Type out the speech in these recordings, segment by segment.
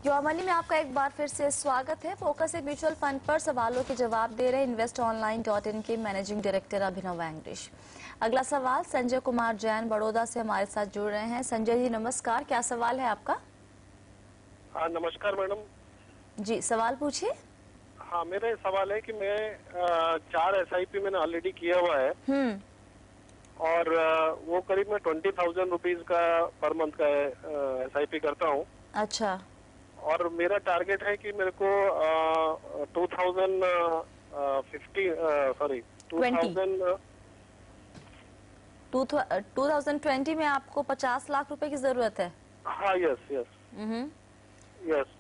युवा मनी में आपका एक बार फिर से स्वागत है। फोकस है म्यूचुअल फंड पर सवालों के जवाब दे रहे investonline.in के मैनेजिंग डायरेक्टर अभिनव वेंकटेश। अगला सवाल संजय कुमार जैन बड़ौदा से हमारे साथ जुड़ रहे हैं। संजय जी नमस्कार, क्या सवाल है आपका? हाँ नमस्कार मैडम जी, सवाल पूछिए। हाँ मेरा सवाल है कि मैं 4 SIP मैंने ऑलरेडी किया हुआ है और वो करीब मैं 20,000 रुपीज का पर मंथ का SIP करता हूँ। अच्छा। और मेरा टारगेट है कि मेरे को 2020 में आपको 50 लाख रुपए की जरूरत है। हाँ यस यस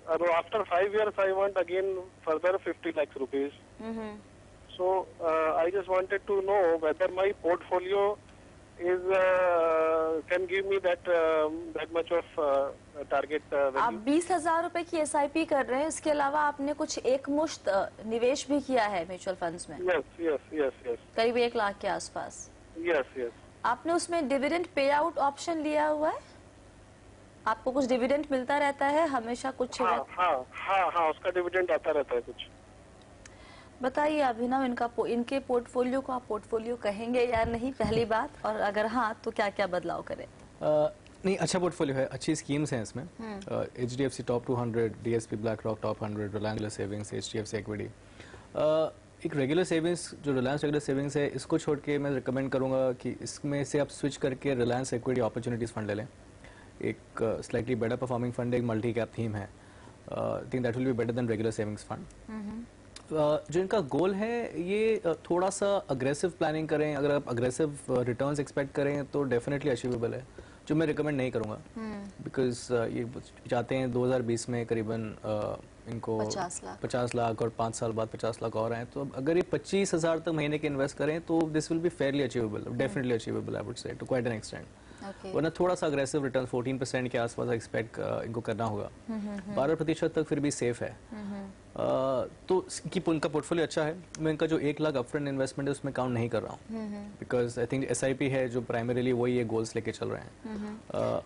और after 5 years I want again further 50 lakhs rupees. So I just wanted to know whether my portfolio is can give me that much of target value. आप 20,000 रुपए की SIP कर रहे हैं, इसके अलावा आपने कुछ एक मुश्त निवेश भी किया है म्यूचुअल फंड्स में? यस करीब 1 लाख के आसपास। यस आपने उसमें डिविडेंड पे आउट ऑप्शन लिया हुआ है? आपको कुछ डिविडेंड मिलता रहता है हमेशा कुछ? हाँ उसका डिविडेंड आता रहता है कुछ। बताइए अभिनव, इनके पोर्टफोलियो को आप पोर्टफोलियो कहेंगे या नहीं, पहली बात, और अगर हाँ तो क्या क्या बदलाव करें? नहीं, अच्छा पोर्टफोलियो है, अच्छी स्कीम्स हैं इसमें। HDFC top 200, DSP black rock top 100, Reliance savings, HDFC equity. एक रेगुलर सेविंग्स जो रिलायंस रेगुलर सेविंग्स है, इसको छोड़ के मैं रिकमेंड करूंगा कि इसमें से आप स्विच करके रिलायंस इक्विटी अपॉर्चुनिटीज फंड ले लें। एक स्लाइटली बेटर परफॉर्मिंग फंड, एक मल्टी कैप थीम है। I think that will be better than regular savings fund. जो इनका गोल है ये थोड़ा सा अग्रेसिव प्लानिंग करें। अगर आप अग्रेसिव रिटर्न्स एक्सपेक्ट करें तो डेफिनेटली अचीवेबल है, जो मैं रिकमेंड नहीं करूंगा बिकॉज ये चाहते हैं 2020 में करीबन इनको 50 लाख और 5 साल बाद 50 लाख और आए। तो अगर ये 25,000 तक महीने के इन्वेस्ट करें तो this will be fairly achievable, definitely achievable I would say to quite an extent. वरना थोड़ा सा अग्रेसिव रिटर्न 14% के आसपास एक्सपेक्ट इनको करना होगा। 12% तक फिर भी सेफ है। तो उनका पोर्टफोलियो अच्छा है। मैं इनका जो 1 लाख अपफ्रंट इन्वेस्टमेंट है उसमें काउंट नहीं कर रहा हूँ बिकॉज आई थिंक SIP है जो प्राइमरीली वही ये गोल्स लेके चल रहे हैं।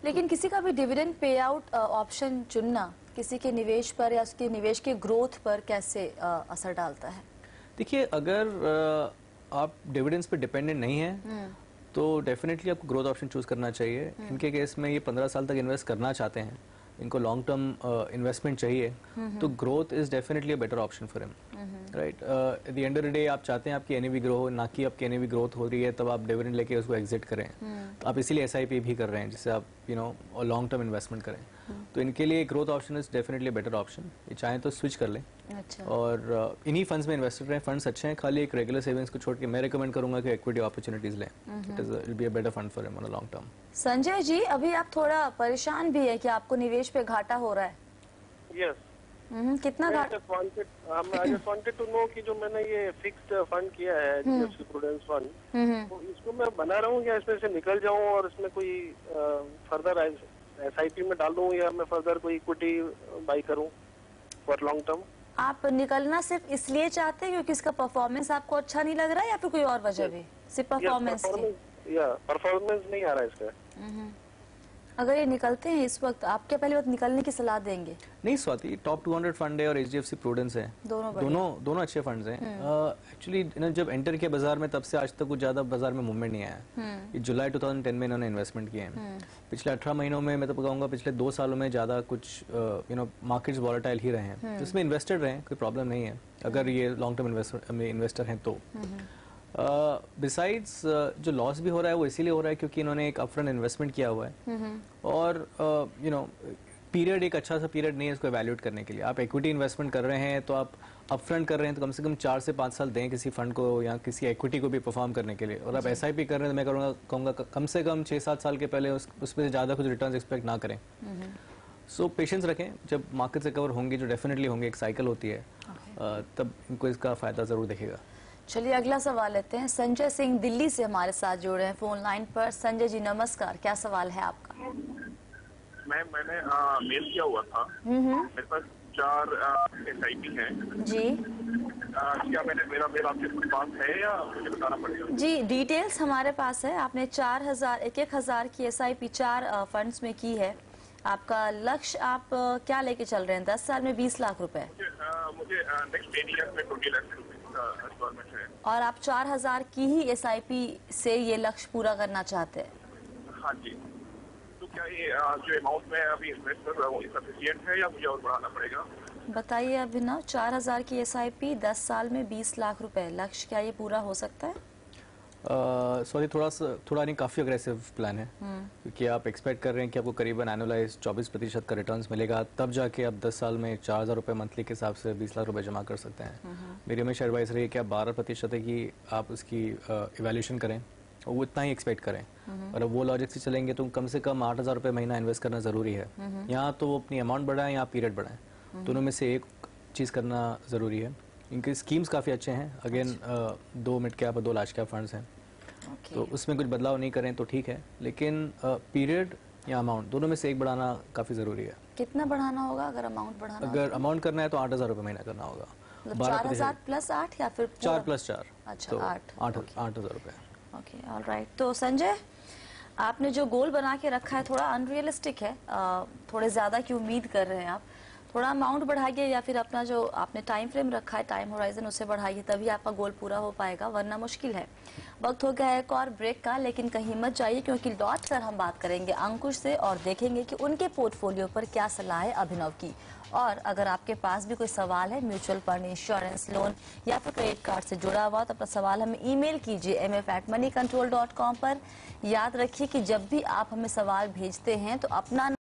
लेकिन किसी का भी डिविडेंड पे आउट ऑप्शन चुनना किसी के निवेश पर या उसके निवेश के ग्रोथ पर कैसे असर डालता है? देखिए, अगर आप डिविडेंड्स पे डिपेंडेंट नहीं है तो डेफिनेटली आपको ग्रोथ ऑप्शन चूज करना चाहिए। इनके केस में ये 15 साल तक इन्वेस्ट करना चाहते हैं, इनको लॉन्ग टर्म इन्वेस्टमेंट चाहिए, तो growth is definitely a better option for him, right. At the end of the day आप चाहते हैं आपकी NAV ग्रो हो, ना कि आपकी NAV ग्रोथ हो रही है तब आप डिविडेंड लेके उसको एग्जिट करें। तो आप इसीलिए SIP भी कर रहे हैं जिससे आप लॉन्ग टर्म इन्वेस्टमेंट करें। तो इनके लिए growth option is definitely better option. ये चाहें तो स्विच कर लें। अच्छा। और इन्हीं फंड्स में इन्वेस्ट करें। फंड्स अच्छे हैं, खाली एक रेगुलर सेविंग्स को छोड़ के मैं रिकमेंड करूंगा कि इक्विटी अपॉर्चुनिटीज लें। It will be a better fund for him on a long term. Sanjay ji, अभी आप थोड़ा परेशान भी है कि आपको निवेश पे घाटा हो रहा है? यस। कितना घाटा? I just wanted to know कि जो मैंने ये फिक्स्ड फंड किया है HDFC प्रूडेंस फंड, तो इसको मैं बना रहा हूँ या इसमें से निकल जाऊँ और इसमें कोई फर्दर SIP में डाल दूं या मैं फर्दर कोई इक्विटी बाई करूं फॉर लॉन्ग टर्म? आप निकलना सिर्फ इसलिए चाहते हैं क्योंकि इसका परफॉर्मेंस आपको अच्छा नहीं लग रहा है या फिर कोई और वजह भी? सिर्फ परफॉर्मेंस नहीं आ रहा है इसका। अगर ये निकलते हैं इस वक्त, आपके पहले वक्त निकलने की सलाह देंगे? नहीं स्वाति, टॉप 200 फंड है और HDFC प्रूडेंस है, दोनों अच्छे फंड्स हैं। एक्चुअली जब एंटर किया बाजार में तब से आज तक कुछ ज्यादा बाजार में मूवमेंट नहीं आया। जुलाई 2010 में इन्होंने इन्वेस्टमेंट किए हैं। पिछले 18 महीनों में मैं तो कहूँगा पिछले 2 सालों में ज्यादा कुछ मार्केट्स वॉलेटाइल ही रहे हैं, जिसमें इन्वेस्टेड रहे, कोई प्रॉब्लम नहीं है अगर ये लॉन्ग टर्म इन्वेस्टर हैं तो। बिसाइड्स जो लॉस भी हो रहा है वो इसीलिए हो रहा है क्योंकि इन्होंने एक अपफ्रंट इन्वेस्टमेंट किया हुआ है और पीरियड एक अच्छा सा पीरियड नहीं है इसको एवैल्यूएट करने के लिए। आप इक्विटी इन्वेस्टमेंट कर रहे हैं तो आप अपफ्रंट कर रहे हैं तो कम से कम 4 से 5 साल दें किसी फंड को या किसी इक्विटी को भी परफॉर्म करने के लिए। और आप SIP कर रहे हैं तो मैं कहूँगा कम से कम 6-7 साल के पहले उसमें ज़्यादा कुछ रिटर्न एक्सपेक्ट ना करें। सो पेशेंस रखें, जब मार्केट रिकवर होंगी, जो डेफिनेटली होंगे, एक साइकिल होती है, तब इनको इसका फायदा जरूर दिखेगा। चलिए अगला सवाल लेते हैं। संजय सिंह दिल्ली से हमारे साथ जुड़े हैं फोन लाइन पर। संजय जी नमस्कार, क्या सवाल है आपका? मैंने मेल किया हुआ था, मेरे पास 4 SIP हैं जी। क्या मैंने मेरा मेल आपके पास है या मुझे बताना पड़ेगा? जी, डिटेल्स हमारे पास है। आपने 1,000 की SIP 4 फंड्स में की है। आपका लक्ष्य आप क्या लेके चल रहे हैं? 10 साल में 20 लाख रुपए मुझे नेक्स्ट 10 ईयर्स में 20 लाख रुपए का रिक्वायरमेंट है। और आप 4000 की ही SIP से ये लक्ष्य पूरा करना चाहते हैं? हाँ जी। तो क्या ये जो अमाउंट में अभी इन्वेस्ट कर रहा हूँ सफिशिएंट है या मुझे और बढ़ाना पड़ेगा? बताइए अभिनव, 4000 की SIP 10 साल में 20 लाख रुपए लक्ष्य, क्या ये पूरा हो सकता है? सॉरी, थोड़ा नहीं, काफ़ी अग्रेसिव प्लान है, क्योंकि आप एक्सपेक्ट कर रहे हैं कि आपको करीबन एनुअलाइज 24% का रिटर्न्स मिलेगा, तब जाके आप 10 साल में 4000 रुपये मंथली के हिसाब से 20 लाख रुपए जमा कर सकते हैं। मेरी हमेशा एडवाइस रही है कि आप 12% की आप उसकी इवैल्यूएशन करें और वो इतना ही एक्सपेक्ट करें, और अब वो लॉजिक से चलेंगे तो कम से कम 8000 रुपये महीना इन्वेस्ट करना ज़रूरी है। यहाँ तो वो अपनी अमाउंट बढ़ाएं या पीरियड बढ़ाएं, दोनों में से एक चीज़ करना ज़रूरी है। इनके स्कीम्स काफ़ी अच्छे हैं, अगेन 2 मिड कैप और 2 लार्ज कैप फंड्स हैं, तो उसमें कुछ बदलाव नहीं करें तो ठीक है, लेकिन पीरियड या अमाउंट दोनों में से एक बढ़ाना काफ़ी ज़रूरी है। कितना बढ़ाना होगा अगर अमाउंट बढ़ाना? अगर अमाउंट करना है तो 8000 रुपये महीना करना होगा। 4000 प्लस 8 या फिर 4 प्लस 4? अच्छा, तो 8,000 रुपये। Okay, all right. तो संजय, आपने जो गोल बना के रखा है थोड़ा अनरियलिस्टिक है, थोड़े ज़्यादा की उम्मीद कर रहे हैं आप। थोड़ा अमाउंट बढ़ाइए या फिर अपना जो आपने टाइम फ्रेम रखा है, टाइम होराइजन, उसे बढ़ाइए, तभी आपका गोल पूरा हो पाएगा, वरना मुश्किल है। वक्त हो गया है एक और ब्रेक का, लेकिन कहीं मत जाइए, क्योंकि लौट कर हम बात करेंगे अंकुश से और देखेंगे कि उनके पोर्टफोलियो पर क्या सलाह है अभिनव की। और अगर आपके पास भी कोई सवाल है म्यूचुअल फंड, इंश्योरेंस, लोन या फिर क्रेडिट कार्ड से जुड़ा हुआ, तो अपना सवाल हमें ईमेल कीजिए mf@moneycontrol.com पर। याद रखिए कि जब भी आप हमें सवाल भेजते हैं तो अपना